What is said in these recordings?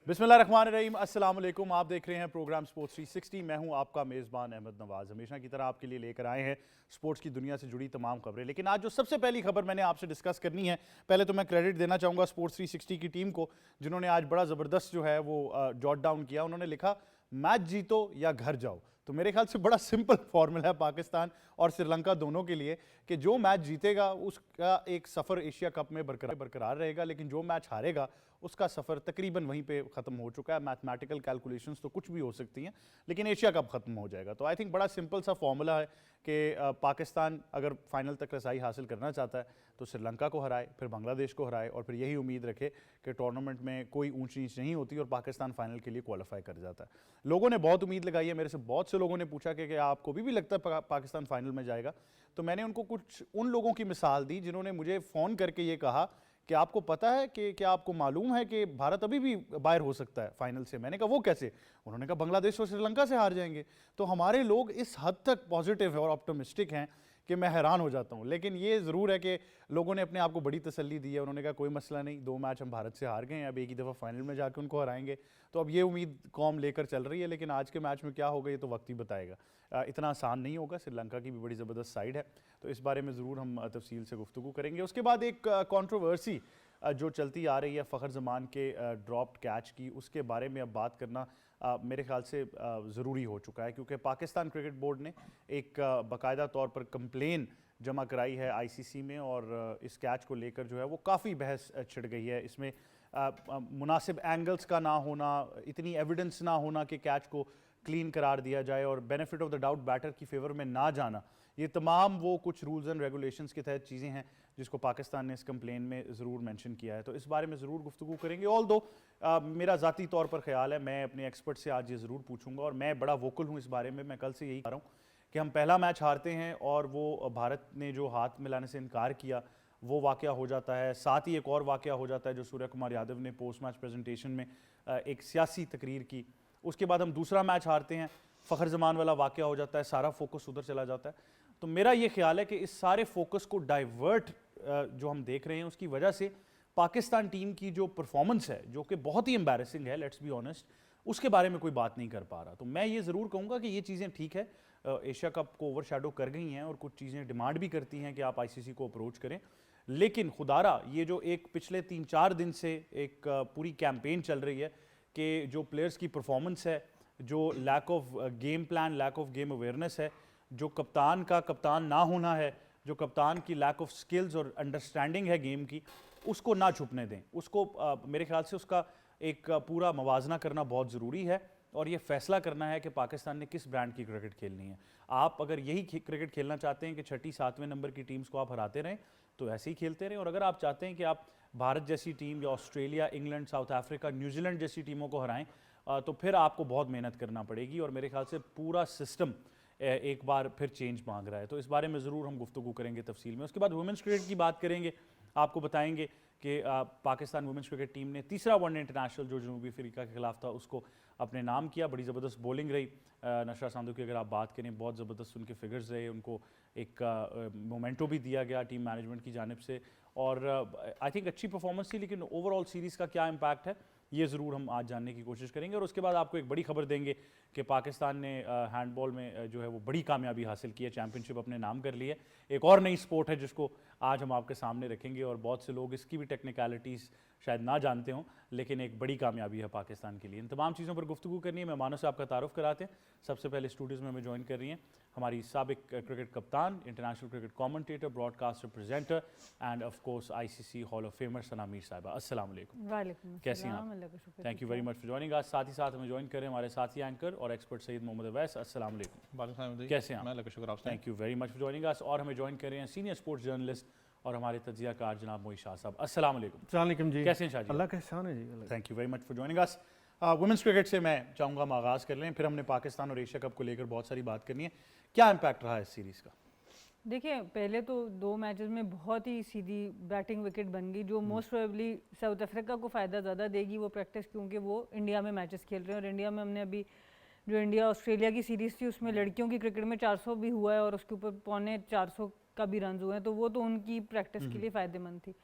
बिस्मिल्लाहिर्रहमानिर्रहीम, अस्सलाम वालेकुम। आप देख रहे हैं प्रोग्राम स्पोर्ट्स 360। मैं हूं आपका मेज़बान अहमद नवाज़। हमेशा की तरह आपके लिए लेकर आए हैं स्पोर्ट्स की दुनिया से जुड़ी तमाम खबरें। लेकिन आज जो सबसे पहली खबर मैंने आपसे डिस्कस करनी है, पहले तो मैं क्रेडिट देना चाहूँगा स्पोर्ट्स 360 की टीम को, जिन्होंने आज बड़ा ज़बरदस्त जो है वो जॉट डाउन किया। उन्होंने लिखा मैच जीतो या घर जाओ। तो मेरे ख्याल से बड़ा सिंपल फॉर्मूला है पाकिस्तान और श्रीलंका दोनों के लिए कि जो मैच जीतेगा उसका एक सफ़र एशिया कप में बरकरार रहेगा, लेकिन जो मैच हारेगा उसका सफ़र तकरीबन वहीं पे ख़त्म हो चुका है। मैथमेटिकल कैलकुलेशंस तो कुछ भी हो सकती हैं, लेकिन एशिया कप ख़त्म हो जाएगा। तो आई थिंक बड़ा सिंपल सा फॉर्मूला है कि पाकिस्तान अगर फाइनल तक रसाई हासिल करना चाहता है तो श्रीलंका को हराए, फिर बांग्लादेश को हराए और फिर यही उम्मीद रखे कि टूर्नामेंट में कोई ऊंच नीच नहीं होती और पाकिस्तान फाइनल के लिए क्वालिफाई कर जाता है। लोगों ने बहुत उम्मीद लगाई है, मेरे से बहुत से लोगों ने पूछा कि आपको भी लगता है पाकिस्तान फाइनल में जाएगा। तो मैंने उनको कुछ उन लोगों की मिसाल दी जिन्होंने मुझे फ़ोन करके ये कहा कि आपको पता है कि क्या आपको मालूम है कि भारत अभी भी बाहर हो सकता है फाइनल से। मैंने कहा वो कैसे? उन्होंने कहा बांग्लादेश और श्रीलंका से हार जाएंगे। तो हमारे लोग इस हद तक पॉजिटिव है और ऑप्टिमिस्टिक हैं कि मैं हैरान हो जाता हूँ। लेकिन ये ज़रूर है कि लोगों ने अपने आप को बड़ी तसल्ली दी है। उन्होंने कहा कोई मसला नहीं, 2 मैच हम भारत से हार गए हैं, अब एक ही दफ़ा फाइनल में जाकर उनको हराएंगे। तो अब ये उम्मीद कौम लेकर चल रही है, लेकिन आज के मैच में क्या होगा ये तो वक्त ही बताएगा। इतना आसान नहीं होगा। श्रीलंका की भी बड़ी ज़बरदस्त साइड है, तो इस बारे में ज़रूर हम तफसील से गुफ्तगू करेंगे। उसके बाद एक कॉन्ट्रोवर्सी जो चलती आ रही है फ़खर ज़मान के ड्रॉप्ड कैच की, उसके बारे में अब बात करना मेरे ख्याल से ज़रूरी हो चुका है, क्योंकि पाकिस्तान क्रिकेट बोर्ड ने एक बाकायदा तौर पर कंप्लेन जमा कराई है आईसीसी में और इस कैच को लेकर जो है वो काफ़ी बहस छिड़ गई है। इसमें मुनासिब एंगल्स का ना होना, इतनी एविडेंस ना होना कि कैच को क्लीन करार दिया जाए और benefit of the doubt batter की फेवर में ना जाना, ये तमाम वो कुछ रूल्स एंड रेगुलेशंस के तहत चीज़ें हैं जिसको पाकिस्तान ने इस कंप्लेन में ज़रूर मेंशन किया है। तो इस बारे में ज़रूर गुफ्तगू करेंगे। ऑल दो मेरा ज़ाती तौर पर ख्याल है, मैं अपने एक्सपर्ट से आज ये ज़रूर पूछूंगा और मैं बड़ा वोकल हूँ इस बारे में। मैं कल से यही कह रहा हूँ कि हम पहला मैच हारते हैं और वो भारत ने जो हाथ मिलाने से इनकार किया वो वाक़या हो जाता है। साथ ही एक और वाक़या हो जाता है जो सूर्य कुमार यादव ने पोस्ट मैच प्रेजेंटेशन में एक सियासी तकरीर की। उसके बाद हम दूसरा मैच हारते हैं, फ़खर ज़मान वाला वाक़या हो जाता है, सारा फोकस उधर चला जाता है। तो मेरा ये ख्याल है कि इस सारे फोकस को डाइवर्ट जो हम देख रहे हैं उसकी वजह से पाकिस्तान टीम की जो परफॉर्मेंस है, जो कि बहुत ही एम्बैरेसिंग है, लेट्स बी ऑनेस्ट, उसके बारे में कोई बात नहीं कर पा रहा। तो मैं ये ज़रूर कहूँगा कि ये चीज़ें ठीक है, एशिया कप को ओवरशैडो कर गई हैं और कुछ चीज़ें डिमांड भी करती हैं कि आप आईसीसी को अप्रोच करें। लेकिन खुदारा ये जो एक पिछले 3-4 दिन से एक पूरी कैंपेन चल रही है कि जो प्लेयर्स की परफॉर्मेंस है, जो lack of game plan, lack of game awareness है, जो कप्तान का कप्तान ना होना है, जो कप्तान की लैक ऑफ स्किल्स और अंडरस्टैंडिंग है गेम की, उसको ना छुपने दें। उसको मेरे ख्याल से उसका एक पूरा मवाजना करना बहुत ज़रूरी है और ये फैसला करना है कि पाकिस्तान ने किस ब्रांड की क्रिकेट खेलनी है। आप अगर यही क्रिकेट खेलना चाहते हैं कि 6ठी-7वें नंबर की टीम्स को आप हराते रहें तो ऐसे ही खेलते रहें, और अगर आप चाहते हैं कि आप भारत जैसी टीम या Australia, England, south Africa, New Zealand जैसी टीमों को हराएं तो फिर आपको बहुत मेहनत करना पड़ेगी और मेरे ख्याल से पूरा सिस्टम एक बार फिर चेंज मांग रहा है। तो इस बारे में ज़रूर हम गुफ्तगू करेंगे तफसील में। उसके बाद वुमेंस क्रिकेट की बात करेंगे, आपको बताएंगे कि पाकिस्तान वुमेंस क्रिकेट टीम ने तीसरा वनडे इंटरनेशनल जो जनूबी अफ्रीका के खिलाफ था उसको अपने नाम किया। बड़ी ज़बरदस्त बॉलिंग रही नशरा सांधू की, अगर आप बात करें बहुत ज़बरदस्त उनके फिगर्स रहे, उनको एक मोमेंटो भी दिया गया टीम मैनेजमेंट की जानिब से और आई थिंक अच्छी परफॉर्मेंस थी। लेकिन ओवरऑल सीरीज़ का क्या इम्पैक्ट है ये ज़रूर हम आज जानने की कोशिश करेंगे। और उसके बाद आपको एक बड़ी खबर देंगे कि पाकिस्तान ने हैंडबॉल में जो है वो बड़ी कामयाबी हासिल की है, चैम्पियनशिप अपने नाम कर ली है। एक और नई स्पोर्ट है जिसको आज हम आपके सामने रखेंगे और बहुत से लोग इसकी भी टेक्निकलिटीज़ शायद ना जानते हों, लेकिन एक बड़ी कामयाबी है पाकिस्तान के लिए। इन तमाम चीज़ों पर गुफ्तगू करनी है। मेहमानों से आपका तारुफ कराते हैं। सबसे पहले स्टूडियोज़ में हमें ज्वाइन कर रही हैं हमारी साबिक क्रिकेट कप्तान, international cricket commentator, broadcaster, presenter and of course ICC hall of famer Sana Mir साहिबा। अस्सलाम वालेकुम। वालेकुम कैसी हैं आप? Thank you very much for joining us. साथ ही साथ हमें ज्वाइन करें हमारे साथी एंकर और एक्सपर्ट सईद मोहम्मद अवैस। अस्सलाम वालेकुम। कैसे हैं आप? Thank you very much for joining अस। और हमें ज्वाइन कर रहे हैं सीनियर स्पोर्ट्स जर्नलिस्ट और हमारे तज्जियाकार जनाब मोई शाह साहब। अस्सलाम वालेकुम जी। कैसे हैं शाह जी? अल्लाह का एहसान है जी। Thank you very much for joining us. Women's cricket से मैं चाहूँगा हम आगाज़ कर लें, फिर हमने पाकिस्तान और एशिया कप को लेकर बहुत सारी बात करनी है। क्या इम्पैक्ट रहा है इस सीरीज़ का? देखिए, पहले तो 2 मैचेस में बहुत ही सीधी बैटिंग विकेट बन गई, जो मोस्ट प्रोबेबली साउथ अफ्रीका को फ़ायदा ज़्यादा देगी वो प्रैक्टिस, क्योंकि वो इंडिया में मैचेस खेल रहे हैं। और इंडिया में हमने अभी जो इंडिया ऑस्ट्रेलिया की सीरीज़ थी उसमें लड़कियों की क्रिकेट में 400 भी हुआ है और उसके ऊपर 450 का भी रन हुए हैं, तो वो तो उनकी प्रैक्टिस के लिए फ़ायदेमंद थी।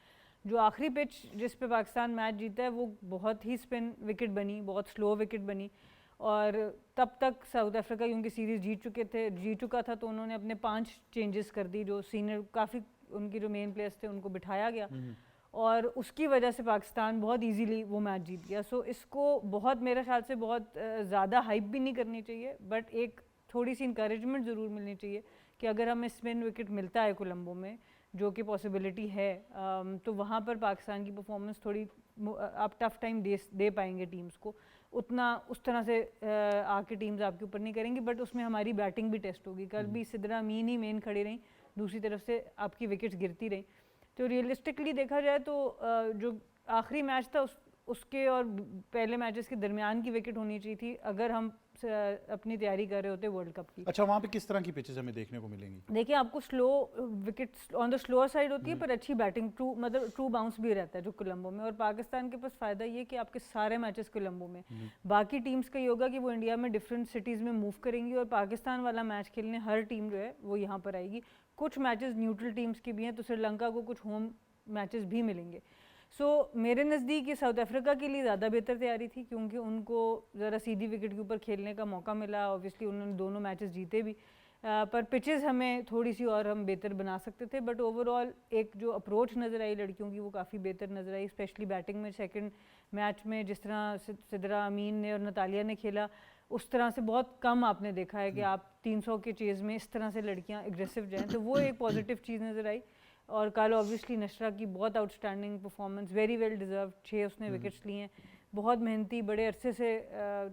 जो आखिरी पिच जिस पे पाकिस्तान मैच जीता है वो बहुत ही स्पिन विकेट बनी, बहुत स्लो विकेट बनी, और तब तक साउथ अफ्रीका क्योंकि सीरीज़ जीत चुका था तो उन्होंने अपने 5 चेंजेस कर दी, जो सीनियर काफ़ी उनके जो मेन प्लेयर्स थे उनको बिठाया गया और उसकी वजह से पाकिस्तान बहुत इजीली वो मैच जीत गया। सो इसको बहुत मेरे ख्याल से बहुत ज़्यादा हाइप भी नहीं करनी चाहिए, बट एक थोड़ी सी इंकरेजमेंट ज़रूर मिलनी चाहिए कि अगर हमें स्पिन विकेट मिलता है कोलंबो में, जो कि पॉसिबिलिटी है, तो वहाँ पर पाकिस्तान की परफॉर्मेंस थोड़ी आप टफ टाइम दे पाएंगे टीम्स को, उतना उस तरह से आके टीम्स आपके ऊपर नहीं करेंगी, बट उसमें हमारी बैटिंग भी टेस्ट होगी। कल भी सिद्रा अमीन ही मेन खड़ी रही, दूसरी तरफ से आपकी विकेट्स गिरती रही। तो रियलिस्टिकली देखा जाए तो जो आखिरी मैच था उसके और पहले मैचेस के दरमियान की विकेट होनी चाहिए थी अगर हम अपनी तैयारी कर रहे होते वर्ल्ड कप की। अच्छा, वहाँ पे किस तरह की पिचेस हमें देखने को मिलेंगी? देखिए, आपको slow wicket on the slower side होती है पर अच्छी बैटिंग, मतलब ट्रू बाउंस भी रहता है जो कोलंबो में। और पाकिस्तान के पास फ़ायदा ये कि आपके सारे मैचेस कोलंबो में, बाकी टीम्स का ये होगा कि वो इंडिया में डिफरेंट सिटीज़ में मूव करेंगी और पाकिस्तान वाला मैच खेलने हर टीम जो है वो यहाँ पर आएगी। कुछ मैचेस न्यूट्रल टीम्स के भी हैं, तो श्रीलंका को कुछ होम मैचेस भी मिलेंगे। सो मेरे नज़दीक ये साउथ अफ्रीका के लिए ज़्यादा बेहतर तैयारी थी क्योंकि उनको ज़रा सीधी विकेट के ऊपर खेलने का मौका मिला। ऑब्वियसली उन्होंने दोनों मैचेस जीते भी, पर पिचेस हमें थोड़ी सी और हम बेहतर बना सकते थे। बट ओवरऑल एक जो अप्रोच नज़र आई लड़कियों की वो काफ़ी बेहतर नज़र आई, स्पेशली बैटिंग में। सेकंड मैच में जिस तरह सिद्रा अमीन ने और नतालिया ने खेला, उस तरह से बहुत कम आपने देखा है कि आप 300 के चेज़ में इस तरह से लड़कियाँ एग्रेसिव जाएँ, तो वो एक पॉजिटिव चीज़ नज़र आई। और कल ऑब्वियसली नशरा की बहुत outstanding performance, very well deserve, 6 उसने विकेट्स लिए हैं, बहुत मेहनती, बड़े अरसे से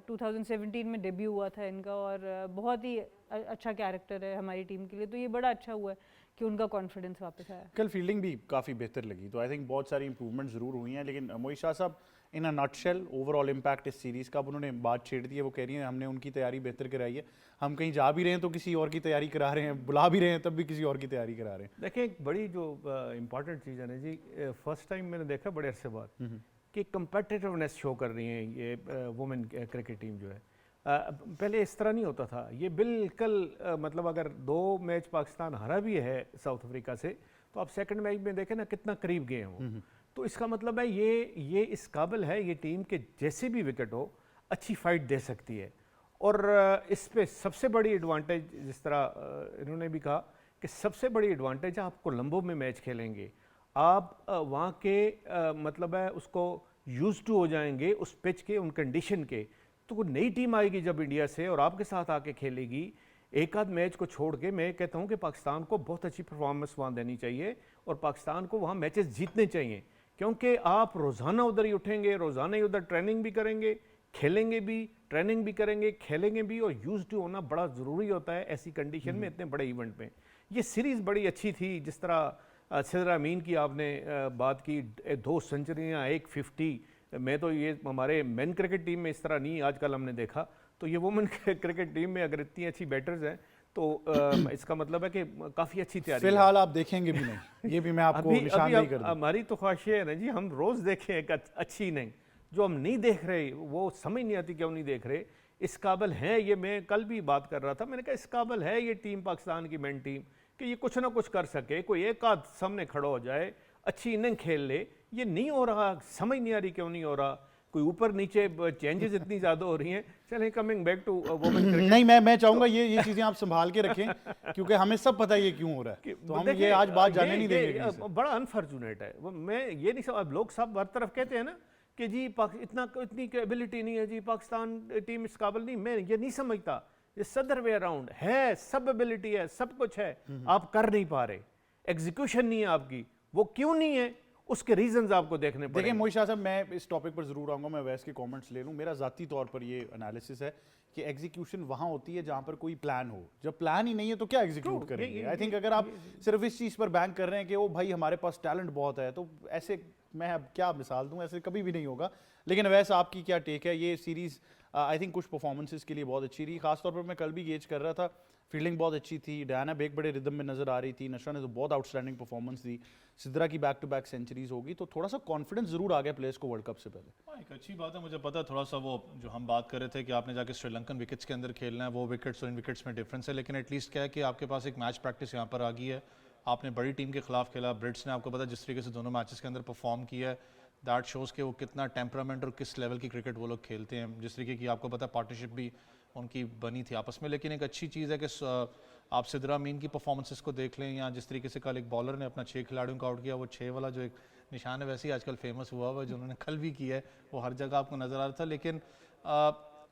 2017 में डेब्यू हुआ था इनका और बहुत ही अच्छा कैरेक्टर है हमारी टीम के लिए, तो ये बड़ा अच्छा हुआ है कि उनका कॉन्फिडेंस वापस आया। कल फील्डिंग भी काफ़ी बेहतर लगी, तो आई थिंक बहुत सारी इंप्रूवमेंट ज़रूर हुई हैं। लेकिन मोई शाह साहब, इन अ नटशेल ओवरऑल इम्पैक्ट इस सीरीज़ का, अब उन्होंने बात छेड़ दी है, वो कह रही हैं हमने उनकी तैयारी बेहतर कराई है, हम कहीं जा भी रहे हैं तो किसी और की तैयारी करा रहे हैं, बुला भी रहे हैं तब भी किसी और की तैयारी करा रहे हैं। देखिए, एक बड़ी जो इम्पॉर्टेंट चीज़ है ना जी, फर्स्ट टाइम मैंने देखा बड़े अरसे बाद कि कंपेटिटिवनेस शो कर रही है ये वुमेन क्रिकेट टीम जो है। पहले इस तरह नहीं होता था, ये बिल्कुल मतलब अगर 2 मैच पाकिस्तान हारा भी है साउथ अफ्रीका से, तो आप सेकंड मैच में देखें ना कितना करीब गए हैं वो। तो इसका मतलब है ये इस काबिल है ये टीम के जैसे भी विकेट हो अच्छी फाइट दे सकती है। और इस पे सबसे बड़ी एडवांटेज, जिस तरह इन्होंने भी कहा कि सबसे बड़ी एडवांटेज आप कोलंबो में मैच खेलेंगे, आप वहाँ के मतलब है उसको यूज टू हो जाएंगे उस पिच के, उन कंडीशन के। तो कोई नई टीम आएगी जब इंडिया से और आपके साथ आके खेलेगी, एक आध मैच को छोड़ के मैं कहता हूँ कि पाकिस्तान को बहुत अच्छी परफॉर्मेंस वहाँ देनी चाहिए और पाकिस्तान को वहाँ मैचेस जीतने चाहिए, क्योंकि आप रोज़ाना उधर ही उठेंगे, रोज़ाना ही उधर ट्रेनिंग भी करेंगे, खेलेंगे भी, ट्रेनिंग भी करेंगे, खेलेंगे भी, और यूज टू होना बड़ा ज़रूरी होता है ऐसी कंडीशन में, इतने बड़े इवेंट में। ये सीरीज़ बड़ी अच्छी थी, जिस तरह सिद्रा अमीन की आपने बात की, 2 सेंचुरियाँ, 1 50। मैं तो ये हमारे मेन क्रिकेट टीम में इस तरह नहीं आजकल हमने देखा, तो ये वुमेन क्रिकेट टीम में अगर इतनी अच्छी बैटर्स हैं तो इसका मतलब है कि काफ़ी अच्छी तैयारी। फिलहाल आप देखेंगे भी नहीं, ये भी मैं आपको निशानदेही कर दूं। हमारी तो ख्वाहिश है ना जी, हम रोज़ देखें एक अच्छी इनिंग, जो हम नहीं देख रहे वो समझ नहीं आती क्यों नहीं देख रहे। इस काबिल है ये, मैं कल भी बात कर रहा था, मैंने कहा इस काबिल है ये टीम, पाकिस्तान की मेन टीम, कि ये कुछ ना कुछ कर सके, कोई एक आध सामने खड़ा हो जाए, अच्छी इनिंग खेल ले। ये नहीं हो रहा, समझ नहीं आ रही क्यों नहीं हो रहा, कोई ऊपर नीचे चेंजेस इतनी ज़्यादा हो रही हैं। चलें, coming back to women cricket. नहीं, मैं चाहूँगा ये चीज़ें आप संभाल के रखें, क्योंकि हमें सब पता है ये क्यों हो रहा है, तो हम ये आज बात जाने नहीं देंगे। बड़ा अनफॉर्चुनेट है, मैं ये नहीं सब लोग सब हर तरफ कहते हैं ना कि जी इतनी एबिलिटी नहीं है जी, पाकिस्तान टीम इस काबिल नहीं। मैं ये नहीं समझता, ये सदर वे अराउंड है, सब एबिलिटी है, सब कुछ है, आप कर नहीं पा रहे, एग्जीक्यूशन नहीं है आपकी। वो क्यों नहीं है, उसके रीजंस आपको देखने पड़ेंगे। देखिए मोई शाह साहब, मैं इस टॉपिक पर जरूर आऊंगा, मैं वैसे के कमेंट्स ले लूं। मेरा ज़ाती तौर पर ये एनालिसिस है कि एग्जीक्यूशन वहाँ होती है जहाँ पर कोई प्लान हो, जब प्लान ही नहीं है तो क्या एग्जीक्यूट करेंगे। आई थिंक अगर आप सिर्फ इस चीज़ पर बैंक कर रहे हैं कि वो भाई हमारे पास टैलेंट बहुत है, तो ऐसे मैं अब क्या मिसाल दूँ, ऐसे कभी भी नहीं होगा। लेकिन वैसे आपकी क्या टेक है? ये सीरीज़ आई थिंक कुछ परफॉर्मेंसेस के लिए बहुत अच्छी रही, खासतौर पर मैं कल भी गेज कर रहा था, फील्डिंग बहुत अच्छी थी, डायना बेग बड़े रिदम में नजर आ रही थी, नशरा ने तो बहुत आउटस्टैंडिंग परफॉर्मेंस दी, सिद्रा की बैक टू बैक सेंचुरीज होगी, तो थोड़ा सा कॉन्फिडेंस जरूर आ गया प्लेयर्स को वर्ल्ड कप से पहले। एक अच्छी बात है, मुझे पता थोड़ा सा वो जो हम बात कर रहे थे कि आपने जाके श्रीलंकन विकेट्स के अंदर खेलना है, वो विकेट्स और इन विकेट्स में डिफरेंस है, लेकिन एटलीस्ट क्या है कि आपके पास एक मैच प्रैक्टिस यहाँ पर आ गई है, आपने बड़ी टीम के खिलाफ खेला, ब्रिट्स ने आपको पता जिस तरीके से दोनों मैचेस के अंदर परफॉर्म किया है, दैट शोज़ कि वो कितना टेम्परामेंट और किस लेवल की क्रिकेट वो लोग खेलते हैं। जिस तरीके की आपको पता पार्टनरशिप भी उनकी बनी थी आपस में। लेकिन एक अच्छी चीज़ है कि आप सिद्रा अमीन की परफॉर्मेंसेस को देख लें, या जिस तरीके से कल एक बॉलर ने अपना 6 खिलाड़ियों को आउट किया, वो 6 वाला जो एक निशान है वैसे ही आजकल फेमस हुआ हुआ है, जो उन्होंने कल भी किया है, वो हर जगह आपको नज़र आ रहा था। लेकिन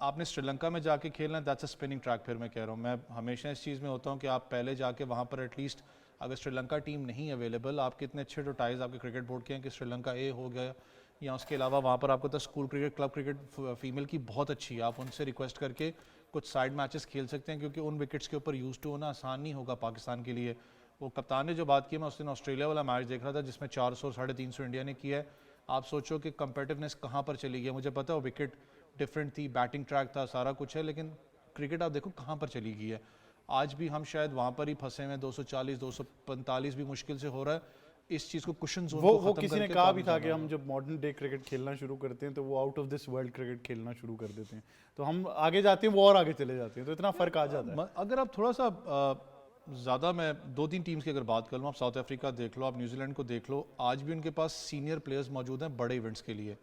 आपने श्रीलंका में जाके खेलना, दैट्स अ स्पिनिंग ट्रैक। फिर मैं कह रहा हूँ, मैं हमेशा इस चीज़ में होता हूँ कि आप पहले जाके वहाँ पर एटलीस्ट, अगर श्रीलंका टीम नहीं अवेलेबल, आपके इतने अच्छे जो टाइज आपके क्रिकेट बोर्ड के हैं कि श्रीलंका ए हो गया, या उसके अलावा वहाँ पर आपको तो school cricket, club cricket female की बहुत अच्छी है, आप उनसे रिक्वेस्ट करके कुछ साइड मैचेस खेल सकते हैं, क्योंकि उन विकेट्स के ऊपर यूज टू होना आसान नहीं होगा पाकिस्तान के लिए। वो कप्तान ने जो बात की, मैं उस दिन ऑस्ट्रेलिया वाला मैच देख रहा था जिसमें 400 350 इंडिया ने किया है। आप सोचो कि कंपेटिवनेस कहाँ पर चली गई। मुझे पता है वो विकेट डिफरेंट थी, बैटिंग ट्रैक था, सारा कुछ है, लेकिन क्रिकेट आप देखो कहाँ पर चली गई है। आज भी हम शायद वहाँ पर ही फंसे हुए हैं, 240 245 भी मुश्किल से हो रहा है। इस चीज़ को कुशन जोन वो किसी ने कहा भी था कि हम जब मॉडर्न डे क्रिकेट खेलना शुरू करते हैं तो वो out of this world cricket खेलना शुरू कर देते हैं, तो हम आगे जाते हैं वो और आगे चले जाते हैं, तो इतना फर्क आ जाता है। अगर आप थोड़ा सा ज़्यादा, मैं 2-3 टीम्स की अगर बात कर लूँ, आप साउथ अफ्रीका देख लो, आप न्यूजीलैंड को देख लो, आज भी उनके पास सीनियर प्लेयर्स मौजूद हैं बड़े इवेंट्स के लिए।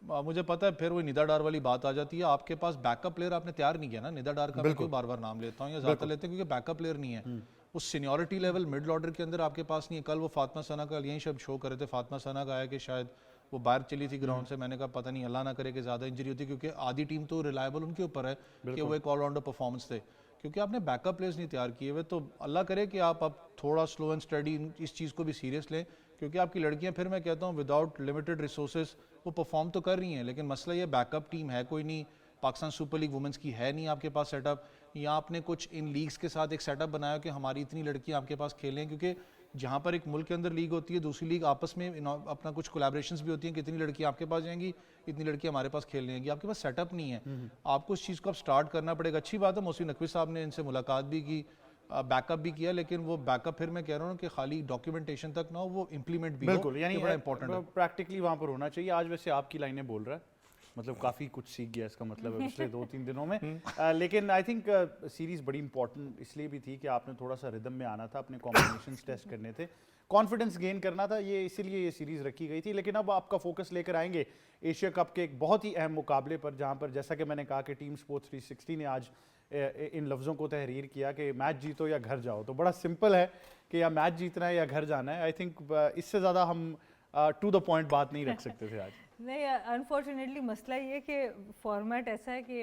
मुझे पता है फिर वो निदा डार वाली बात आ जाती है, आपके पास बैकअप प्लेयर आपने तैयार नहीं किया ना। निदा डार का मैं क्यों बार बार नाम लेता हूँ या ज़्यादा लेते हैं, क्योंकि बैकअप प्लेयर नहीं है, उस सीनियरिटी लेवल मिडिल ऑर्डर के अंदर आपके पास नहीं है। कल वो फातिमा सना का यही शब्द शो कर रहे थे, फातिमा सना का आया कि शायद वो बाहर चली थी ग्राउंड से। मैंने कहा पता नहीं, अल्लाह ना करे कि ज़्यादा इंजरी होती, क्योंकि आधी टीम तो रिलायबल उनके ऊपर है कि वो एक ऑलराउंडर परफॉर्मेंस थे, क्योंकि आपने बैकअप प्लेयर्स नहीं तैयार किए हुए। तो अल्लाह करे कि आप अब थोड़ा स्लो एंड स्टडी इस चीज़ को भी सीरियस लें, क्योंकि आपकी लड़कियां, फिर मैं कहता हूँ, विदाउट लिमिटेड रिसोर्सेज वो परफॉर्म तो कर रही हैं, लेकिन मसला ये बैकअप टीम है कोई नहीं। पाकिस्तान सुपर लीग वुमेंस की है नहीं आपके पास सेटअप, या आपने कुछ इन लीग्स के साथ एक सेटअप बनाया कि हमारी इतनी लड़कियां आपके पास खेलें, क्योंकि जहाँ पर एक मुल्क के अंदर लीग होती है, दूसरी लीग आपस में अपना कुछ कोलैबोरेशंस भी होती हैं, कितनी लड़कियां आपके पास जाएंगी, इतनी लड़कियां हमारे पास खेल लेंगी। आपके पास सेटअप नहीं है, आपको उस चीज़ को अब स्टार्ट करना पड़ेगा। अच्छी बात है, मौसमी नकवी साहब ने इनसे मुलाकात भी की, बैकअप भी किया, लेकिन वो बैकअप फिर मैं कह रहा हूँ कि खाली डॉक्यूमेंटेशन तक ना हो, वो इंप्लीमेंट भी बिल्कुल, हो, यानी बड़ा इंपॉर्टेंट है। प्रैक्टिकली वहाँ पर होना चाहिए। आज वैसे आपकी लाइनें बोल रहा है, मतलब काफ़ी कुछ सीख गया इसका मतलब है पिछले 2-3 दिनों में। लेकिन आई थिंक सीरीज़ बड़ी इंपॉर्टेंट इसलिए भी थी कि आपने थोड़ा सा रिदम में आना था, अपने कॉम्बिनेशंस टेस्ट करने थे, कॉन्फिडेंस गेन करना था, ये इसीलिए ये सीरीज़ रखी गई थी। लेकिन अब आपका फोकस लेकर आएंगे एशिया कप के एक बहुत ही अहम मुकाबले पर, जहाँ पर जैसा कि मैंने कहा कि टीम स्पोर्ट्स 360 ने आज इन लफ्ज़ों को तहरीर किया कि मैच जीतो या घर जाओ। तो बड़ा सिंपल है कि या मैच जीतना है या घर जाना है। आई थिंक इससे ज़्यादा हम टू द पॉइंट बात नहीं रख सकते थे आज। नहीं, अनफॉर्चुनेटली मसला ये कि फॉर्मेट ऐसा है कि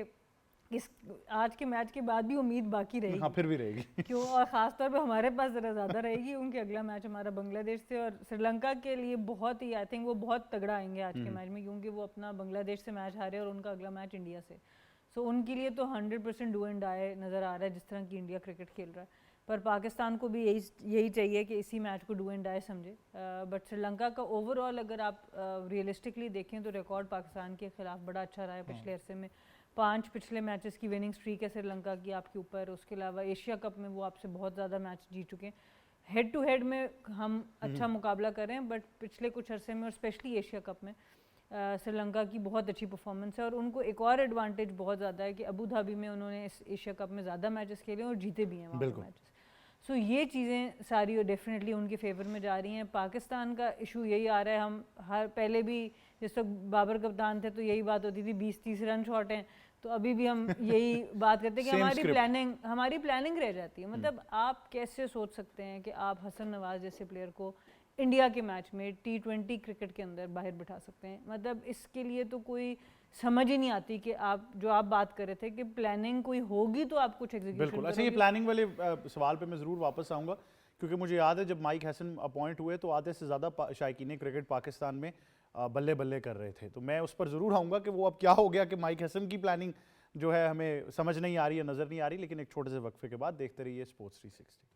इस आज के मैच के बाद भी उम्मीद बाकी रहेगी। हाँ, फिर भी रहेगी। क्यों, और ख़ास तौर पे हमारे पास ज़रा ज़्यादा रहेगी। उनके अगला मैच हमारा बांग्लादेश से, और श्रीलंका के लिए बहुत ही, आई थिंक वो बहुत तगड़ा आएंगे आज के मैच में, क्योंकि वो अपना बांग्लादेश से मैच हारे और उनका अगला मैच इंडिया से। सो उनके लिए तो 100% डू एंड डाई नज़र आ रहा है, जिस तरह की इंडिया क्रिकेट खेल रहा है। पर पाकिस्तान को भी यही चाहिए कि इसी मैच को डू एंड डाई समझे। बट श्रीलंका का ओवरऑल अगर आप रियलिस्टिकली देखें तो रिकॉर्ड पाकिस्तान के खिलाफ बड़ा अच्छा रहा है पिछले अरसे में। 5 पिछले मैचेस की विनिंग स्ट्रीक है श्रीलंका की आपके ऊपर। उसके अलावा एशिया कप में वो आपसे बहुत ज़्यादा मैच जीत चुके हैं। हेड टू हेड में हम अच्छा मुकाबला कर रहे हैं, बट पिछले कुछ अरसे में और स्पेशली एशिया कप में श्रीलंका की बहुत अच्छी परफॉर्मेंस है। और उनको एक और एडवांटेज बहुत ज़्यादा है कि अबू धाबी में उन्होंने इस एशिया कप में ज़्यादा मैचेस खेले और जीते भी हैं वहाँ पर मैचेस। सो ये चीज़ें सारी डेफिनेटली उनके फेवर में जा रही हैं। पाकिस्तान का इशू यही आ रहा है, हम हर पहले भी जिस वक्त बाबर कप्तान थे तो यही बात होती थी 20-30 रन शॉट हैं, तो अभी भी हम यही बात करते हैं कि हमारी प्लानिंग रह जाती है। मतलब आप कैसे सोच सकते हैं कि आप हसन नवाज जैसे प्लेयर को इंडिया के मैच में T20 क्रिकेट के अंदर बाहर बिठा सकते हैं? मतलब इसके लिए तो कोई समझ ही नहीं आती कि आप जो आप बात कर रहे थे कि प्लानिंग कोई होगी तो आप कुछ एग्जीक्यूशन बिल्कुल। अच्छा, ये प्लानिंग वाले सवाल पे मैं ज़रूर वापस आऊँगा, क्योंकि मुझे याद है जब माइक हैसन अपॉइंट हुए तो आधे से ज़्यादा शायकीन क्रिकेट पाकिस्तान में बल्ले बल्ले कर रहे थे। तो मैं उस पर ज़रूर आऊँगा कि वो अब क्या हो गया कि माइक हैसन की प्लानिंग जो है हमें समझ नहीं आ रही है, नज़र नहीं आ रही। लेकिन एक छोटे से वक्फे के बाद देखते रहिए sports 360।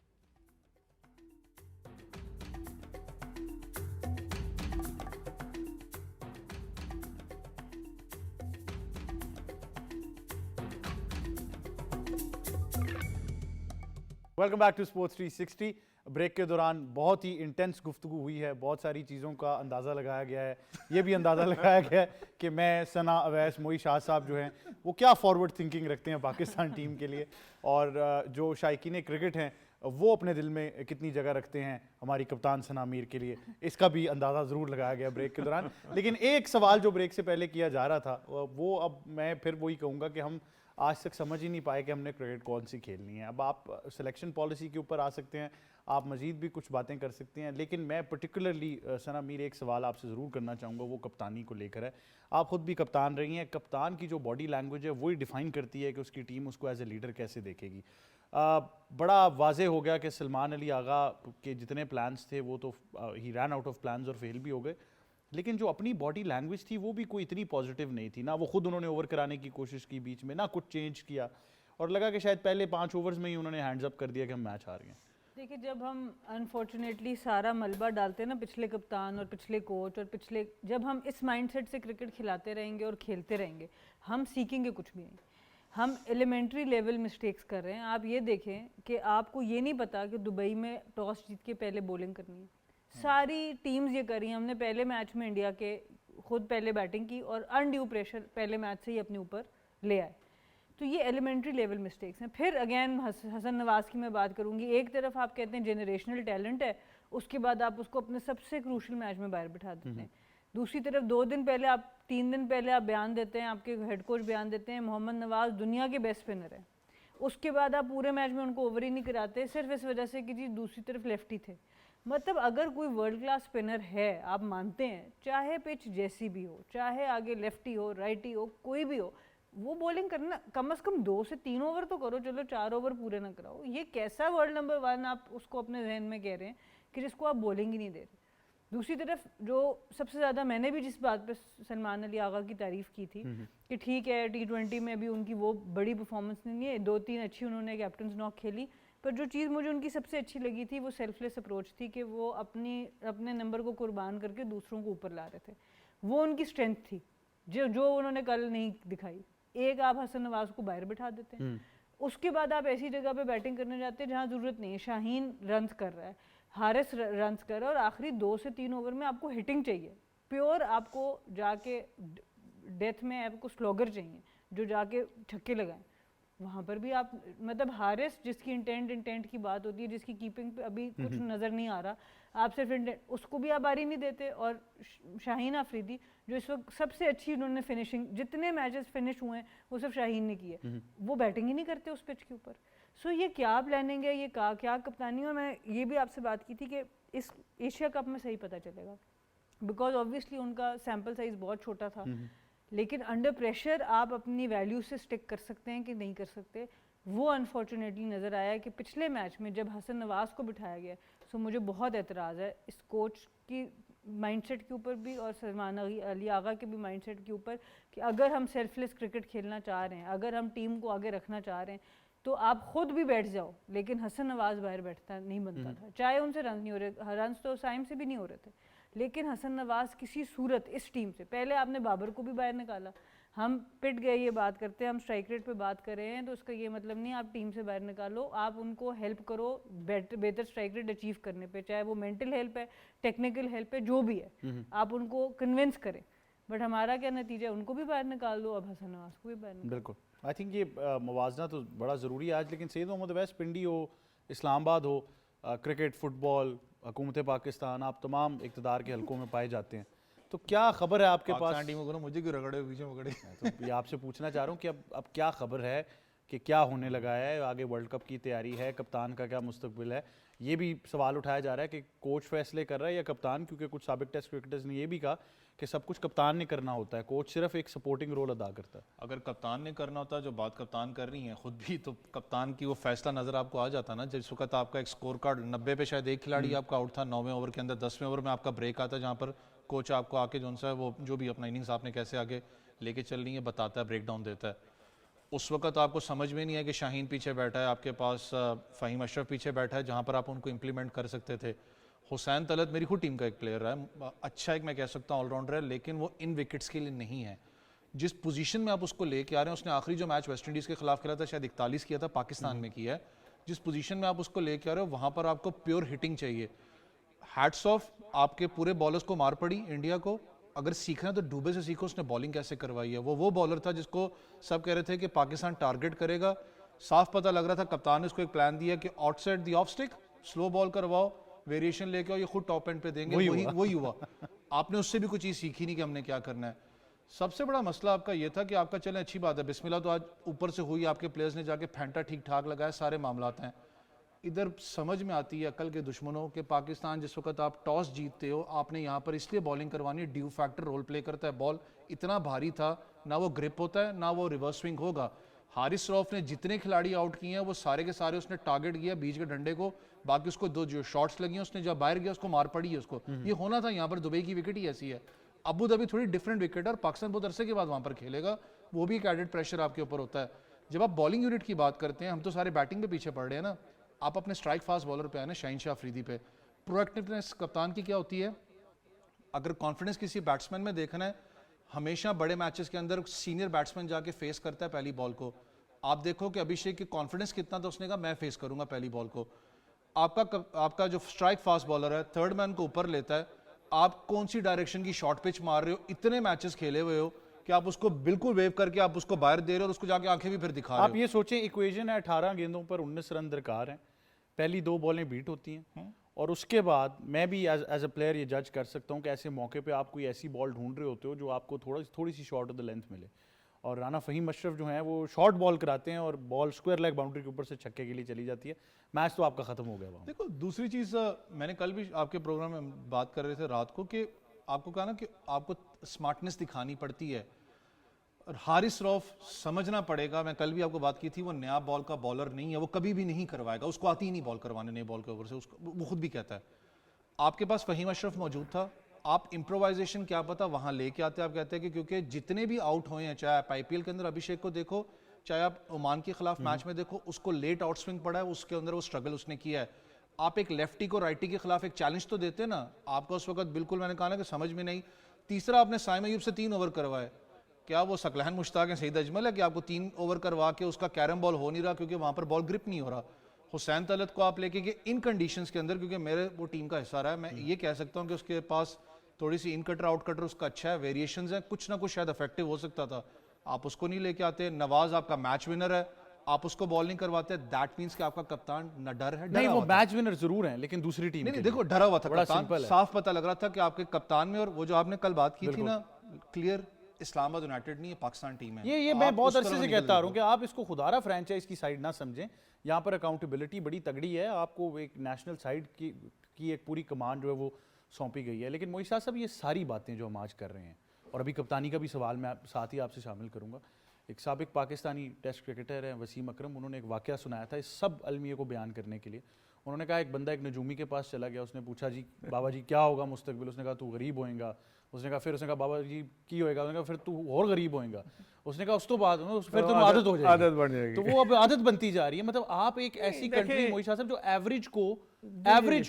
Welcome back to sports 360। Break के दौरान बहुत ही इंटेंस गुफ्तगू हुई है, बहुत सारी चीज़ों का अंदाज़ा लगाया गया है। ये भी अंदाज़ा लगाया गया है कि मैं, सना, अवैस, मोई शाह साहब जो हैं वो क्या फॉरवर्ड थिंकिंग रखते हैं पाकिस्तान टीम के लिए, और जो शायकीन क्रिकेट हैं वो अपने दिल में कितनी जगह रखते हैं हमारी कप्तान सना मीर के लिए, इसका भी अंदाज़ा ज़रूर लगाया गया ब्रेक के दौरान। लेकिन एक सवाल जो ब्रेक से पहले किया जा रहा था वो अब मैं फिर वही कहूँगा कि हम आज तक समझ ही नहीं पाए कि हमने क्रिकेट कौन सी खेलनी है। अब आप सिलेक्शन पॉलिसी के ऊपर आ सकते हैं, आप मजीद भी कुछ बातें कर सकते हैं, लेकिन मैं पर्टिकुलरली सना मीर एक सवाल आपसे ज़रूर करना चाहूँगा, वो कप्तानी को लेकर है। आप ख़ुद भी कप्तान रही हैं, कप्तान की जो बॉडी लैंग्वेज है वही डिफ़ाइन करती है कि उसकी टीम उसको एज ए लीडर कैसे देखेगी। बड़ा वाजे हो गया कि सलमान अली आगा के जितने प्लान्स थे वो तो ही रैन आउट ऑफ प्लान्स और फेल भी हो गए, लेकिन जो अपनी बॉडी लैंग्वेज थी वो भी कोई इतनी पॉजिटिव नहीं थी ना। वो खुद उन्होंने ओवर कराने की कोशिश की बीच में, ना कुछ चेंज किया, और लगा कि शायद पहले 5 ओवर्स में ही उन्होंने हैंड्स अप कर दिया कि हम मैच हार गए। देखिए, जब हम अनफॉर्चुनेटली सारा मलबा डालते हैं ना पिछले कप्तान और पिछले कोच और पिछले, जब हम इस माइंडसेट से क्रिकेट खिलाते रहेंगे और खेलते रहेंगे, हम सीखेंगे कुछ भी नहीं। हम एलिमेंट्री लेवल मिस्टेक्स कर रहे हैं। आप ये देखें कि आपको ये नहीं पता कि दुबई में टॉस जीत के पहले बॉलिंग करनी है। सारी टीम्स ये करी। हमने पहले मैच में इंडिया के खुद पहले बैटिंग की और अनड्यू प्रेशर पहले मैच से ही अपने ऊपर ले आए। तो ये एलिमेंट्री लेवल मिस्टेक्स हैं। फिर अगेन हसन नवाज़ की मैं बात करूंगी। एक तरफ आप कहते हैं जनरेशनल टैलेंट है, उसके बाद आप उसको अपने सबसे क्रूशल मैच में बाहर बिठा देते हैं। दूसरी तरफ 2 दिन पहले आप 3 दिन पहले आप बयान देते हैं, आपके हेड कोच बयान देते हैं मोहम्मद नवाज़ दुनिया के बेस्ट स्पिनर है, उसके बाद आप पूरे मैच में उनको ओवर ही नहीं कराते सिर्फ इस वजह से कि जी दूसरी तरफ लेफ्टी थे। मतलब अगर कोई वर्ल्ड क्लास स्पिनर है, आप मानते हैं, चाहे पिच जैसी भी हो, चाहे आगे लेफ्टी हो राइटी हो कोई भी हो, वो बॉलिंग करना कम से कम 2 से 3 ओवर तो करो, चलो 4 ओवर पूरे ना कराओ। ये कैसा वर्ल्ड नंबर 1 आप उसको अपने जहन में कह रहे हैं कि जिसको आप बॉलिंग ही नहीं दे रहे। दूसरी तरफ जो सबसे ज़्यादा मैंने भी जिस बात पे सलमान अली आगा की तारीफ़ की थी कि ठीक है T20 में भी उनकी वो बड़ी परफॉर्मेंस नहीं है, 2-3 अच्छी उन्होंने कैप्टन्स नॉक खेली, पर जो चीज़ मुझे उनकी सबसे अच्छी लगी थी वो सेल्फलेस अप्रोच थी कि वो अपने नंबर को कुर्बान करके दूसरों को ऊपर ला रहे थे। वो उनकी स्ट्रेंथ थी जो उन्होंने कल नहीं दिखाई। एक आप हसन नवाज को बाहर बिठा देते हैं, उसके बाद आप ऐसी जगह पे बैटिंग करने जाते हैं जहाँ ज़रूरत नहीं है। शाहीन रन्स कर रहा है, हारिस रन्स कर रहा है, और आखिरी 2 से 3 ओवर में आपको हिटिंग चाहिए, प्योर आपको जाके डेथ में आपको स्लोगर चाहिए जो जाके छक्के लगाएं। वहाँ पर भी आप मतलब हारिस जिसकी इंटेंट की बात होती है, जिसकी कीपिंग पे अभी कुछ नज़र नहीं आ रहा, आप सिर्फ इंटेंट उसको भी आप बारी नहीं देते। और शाहीन अफरीदी जो इस वक्त सबसे अच्छी उन्होंने फिनिशिंग, जितने मैचेस फिनिश हुए हैं वो सब शाहीन ने किए, वो बैटिंग ही नहीं करते उस पिच के ऊपर। सो ये क्या प्लानिंग है, ये क्या कप्तानी। और मैं ये भी आपसे बात की थी कि इस एशिया कप में सही पता चलेगा, बिकॉज ऑब्वियसली उनका सैम्पल साइज बहुत छोटा था, लेकिन अंडर प्रेशर आप अपनी वैल्यू से स्टिक कर सकते हैं कि नहीं कर सकते, वो अनफॉर्चुनेटली नज़र आया कि पिछले मैच में जब हसन नवाज़ को बिठाया गया, सो मुझे बहुत एतराज़ है इस कोच की माइंडसेट के ऊपर भी और सलमान अली आगा के भी माइंडसेट के ऊपर कि अगर हम सेल्फलेस क्रिकेट खेलना चाह रहे हैं, अगर हम टीम को आगे रखना चाह रहे हैं, तो आप खुद भी बैठ जाओ। लेकिन हसन नवाज़ बाहर बैठता नहीं बनता था, चाहे उनसे रन नहीं हो रहे, रन तो साइम से भी नहीं हो रहे थे, लेकिन हसन नवाज़ किसी सूरत इस टीम से, पहले आपने बाबर को भी बाहर निकाला, हम पिट गए ये बात करते हैं, हम स्ट्राइक रेट पे बात कर रहे हैं, तो उसका ये मतलब नहीं आप टीम से बाहर निकालो, आप उनको हेल्प करो बेहतर स्ट्राइक रेट अचीव करने पे, चाहे वो मेंटल हेल्प है, टेक्निकल हेल्प है, जो भी है, आप उनको कन्विंस करें। बट हमारा क्या नतीजा है, उनको भी बाहर निकाल दो, अब हसन नवाज़ को भी बाहर निकाल। बिल्कुल, आई थिंक ये मुवाजना तो बड़ा ज़रूरी है आज। लेकिन सैयद मोहम्मद अवैस पिंडी हो, इस्लामाबाद हो, क्रिकेट, फुटबॉल, हुकूमत पाकिस्तान, आप तमाम इक़्तिदार के हलकों में पाए जाते हैं, तो क्या खबर है आपके पास? टीमों को मुझे क्यों रगड़े पीछे पकड़े? तो ये आपसे पूछना चाह रहा हूँ कि अब क्या खबर है कि क्या होने लगा है, आगे वर्ल्ड कप की तैयारी है, कप्तान का क्या मुस्तकबिल है? ये भी सवाल उठाया जा रहा है कि कोच फैसले कर रहा है या कप्तान, क्योंकि कुछ साबिक टेस्ट क्रिकेटर्स ने ये भी कहा कि सब कुछ कप्तान ने करना होता है, कोच सिर्फ एक सपोर्टिंग रोल अदा करता है। अगर कप्तान ने करना होता, जो बात कप्तान कर रही हैं खुद भी, तो कप्तान की वो फैसला नज़र आपको आ जाता ना। जिस वक्त आपका एक स्कोर कार्ड 90 पे शायद एक खिलाड़ी आपका आउट था 9वें ओवर के अंदर, 10वें ओवर में आपका ब्रेक आता है जहाँ पर कोच आपको आके जो सा वो जो भी अपना इनिंग्स आपने कैसे आगे लेके चलनी है बताता है, ब्रेक डाउन देता है। उस वक्त आपको समझ में नहीं है कि शाहीन पीछे बैठा है, आपके पास फ़हीम अशरफ पीछे बैठा है, जहाँ पर आप उनको इम्प्लीमेंट कर सकते थे। हुसैन तलत मेरी खुद टीम का एक प्लेयर है, अच्छा एक मैं कह सकता हूँ ऑलराउंडर है, लेकिन वो इन विकेट्स के लिए नहीं है। जिस पोजीशन में आप उसको लेके आ रहे हैं, उसने आखिरी जो मैच वेस्ट इंडीज़ के खिलाफ खेला था शायद 41 किया था, पाकिस्तान में किया है। जिस पोजीशन में आप उसको लेके आ रहे हो वहाँ पर आपको प्योर हिटिंग चाहिए। हैट्स ऑफ, आपके पूरे बॉलर्स को मार पड़ी इंडिया को। अगर सीखना है तो डूबे से सीखो, उसने बॉलिंग कैसे करवाई है। वो बॉलर था जिसको सब कह रहे थे कि पाकिस्तान टारगेट करेगा, साफ पता लग रहा था कप्तान ने उसको एक प्लान दिया कि outside the of stick slow ball करवाओ, वेरिएशन लेके आओ, ये खुद टॉप एंड पे देंगे, वही हुआ। आपने उससे भी कुछ चीज़ सीखी नहीं कि हमने क्या करना है। सबसे बड़ा मसला आपका ये था कि आपका चले अच्छी बात है, बिस्मिल्लाह तो आज ऊपर से हुई, आपके प्लेयर्स ने जाके फैंटा ठीक ठाक लगाया, सारे मामलात हैं। इधर समझ में आती है अकल के दुश्मनों के पाकिस्तान जिस वक्त आप टॉस जीतते हो, आपने यहाँ पर इसलिए बॉलिंग करवानी है, ड्यू फैक्टर रोल प्ले करता है, बॉल इतना भारी था, ना वो ग्रिप होता है ना वो रिवर्स स्विंग होगा। हारिस रऊफ ने जितने खिलाड़ी आउट किए हैं वो सारे के सारे उसने टारगेट किया बीच के डंडे को, बाकी उसको दो जो शॉट्स लगी हैं उसने जब बाहर गया उसको मार पड़ी है उसको, ये होना था। यहाँ पर दुबई की विकेट ही ऐसी है, अबू धाबी थोड़ी डिफरेंट विकेट है और पाकिस्तान बहुत अरसे के बाद वहाँ पर खेलेगा, वो भी एक एडेड प्रेशर आपके ऊपर होता है। जब आप बॉलिंग यूनिट की बात करते हैं, हम तो सारे बैटिंग पे पीछे पड़ रहे हैं ना, आप अपने स्ट्राइक फास्ट बॉलर पे आए ना, शाहीन शाह अफरीदी पे। प्रोएक्टिवनेस कप्तान की क्या होती है? अगर कॉन्फिडेंस किसी बैट्समैन में देखना है, हमेशा बड़े मैचेस के अंदर सीनियर बैट्समैन जाके फेस करता है पहली बॉल को। आप देखो कि अभिषेक की कॉन्फिडेंस कितना था, उसने कहा मैं फेस करूंगा पहली बॉल को। आपका जो स्ट्राइक फास्ट बॉलर है, थर्ड मैन को ऊपर लेता है, आप कौन सी डायरेक्शन की शॉर्ट पिच मार रहे हो, इतने मैचेस खेले हुए हो कि आप उसको बिल्कुल वेव करके आप उसको बाहर दे रहे हो और उसको जाके आंखें भी फिर दिखा रहे आप ये सोचें, इक्वेशन है 18 गेंदों पर 19 रन दरकार हैं, पहली 2 बॉलें बीट होती हैं, और उसके बाद मैं भी एज अ प्लेयर ये जज कर सकता हूँ कि ऐसे मौके पे आप कोई ऐसी बॉल ढूंढ रहे होते हो जो आपको थोड़ी सी शॉर्ट ऑफ द लेंथ मिले, और राना फ़हीम अशरफ जो हैं वो शॉर्ट बॉल कराते हैं और बॉल स्क्वायर लेग बाउंड्री के ऊपर से छक्के के लिए चली जाती है, मैच तो आपका ख़त्म हो गया वहाँ। देखो दूसरी चीज़, मैंने कल भी आपके प्रोग्राम में बात कर रहे थे रात को कि आपको कहा ना कि आपको स्मार्टनेस दिखानी पड़ती है, और हारिस रऊफ समझना पड़ेगा, मैं कल भी आपको बात की थी, वो नया बॉल का बॉलर नहीं है, वो कभी भी नहीं करवाएगा, उसको आती ही नहीं बॉल करवाने नए बॉल के ऊपर से, उसको वो खुद भी कहता है। आपके पास फ़हीम अशरफ मौजूद था, आप इम्प्रोवाइजेशन क्या पता वहाँ लेके आते, आप कहते हैं कि क्योंकि जितने भी आउट हुए हैं, चाहे आप IPL के अंदर अभिषेक को देखो, चाहे आप ओमान के खिलाफ मैच में देखो, उसको लेट आउट स्विंग पड़ा है, उसके अंदर वो स्ट्रगल उसने किया है। आप एक लेफ्टी को राइटी के खिलाफ एक चैलेंज तो देते ना, आपका उस वक्त बिल्कुल मैंने कहा ना कि समझ में नहीं। तीसरा आपने साइम अयूब से 3 ओवर करवाए, क्या वो सकलहन मुश्ताक है, सईद अजमल है कि आपको 3 ओवर करवा के उसका कैरम बॉल हो नहीं रहा क्योंकि वहां पर बॉल ग्रिप नहीं हो रहा। हुसैन तलत को आप लेके कि इन कंडीशंस के अंदर, क्योंकि मेरे वो टीम का हिस्सा रहा है, मैं ये कह सकता हूँ कि उसके पास थोड़ी सी इन कटर आउट कटर उसका अच्छा है, वेरिएशंस है, कुछ ना कुछ शायद इफेक्टिव हो सकता था, आप उसको नहीं लेके आते। नवाज आपका मैच विनर है, आप उसको बॉल नहीं करवाते, दैट मींस कि आपका कप्तान न डर है, नहीं, वो मैच विनर जरूर हैं लेकिन दूसरी टीम नहीं देखो डरा हुआ था बड़ा कप्तान, सिंपल है। साफ पता लग रहा था कि आपके कप्तान में, और वो जो आपने कल बात की थी ना, क्लियर इस्लामाबाद यूनाइटेड नहीं है, पाकिस्तान टीम है। ये मैं बहुत अरसे से कहता आ रहा हूँ कि आप इसको खुदारा फ्रेंचाइज की साइड ना समझें, यहाँ पर अकाउंटेबिलिटी बड़ी तगड़ी है, आपको एक नेशनल साइड की एक पूरी कमान जो है वो सौंपी गई है। लेकिन मोइसा साहब, ये सारी बातें जो हम आज कर रहे हैं, और अभी कप्तानी का भी सवाल मैं साथ ही आपसे शामिल करूँगा, एक साबिक पाकिस्तानी टेस्ट क्रिकेटर हैं वसीम अकरम, उन्होंने एक वाक़या सुनाया था इस सब अलमिए को बयान करने के लिए। उन्होंने कहा एक बंदा एक नजूमी के पास चला गया, उसने पूछा जी बाबा जी क्या होगा मुस्तकबिल, उसने कहा तू गरीब होएगा, उसने कहा बाबा जी की होएगा, उसने कहा फिर तू और गरीब होएगा, उसने कहा उस तो बाद फिर तुम आदत हो जाएगी, आदत बन जाएगी। तो वो अब आदत बनती जा रही है। मतलब आप एक ऐसी कंट्री मोइशा साहब जो एवरेज